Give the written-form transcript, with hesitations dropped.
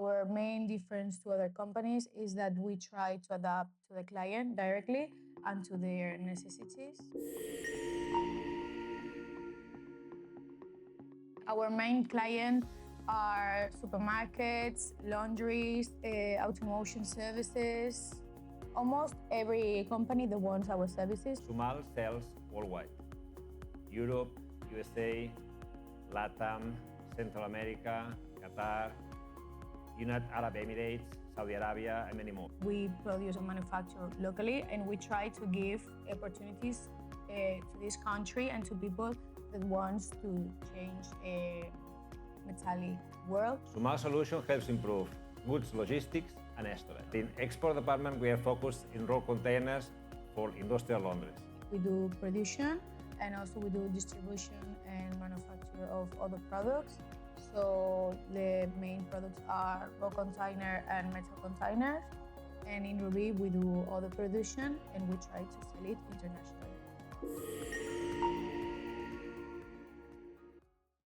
our main difference to other companies is that we try to adapt to the client directly and to their necessities. Our main clients are supermarkets, laundries, automotive services. Almost every company that wants our services. SUMAL sells worldwide. Europe, USA, LATAM, Central America, Qatar, United Arab Emirates, Saudi Arabia, and many more. We produce and manufacture locally, and we try to give opportunities to this country and to people that wants to change a metallic world. SUMAL solution helps improve goods logistics and storage. In export department, we are focused in raw containers for industrial laundries. We do production and also we do distribution and manufacture of other products. So the main products are raw container and metal containers. And in Ruby, we do other production and we try to sell it internationally.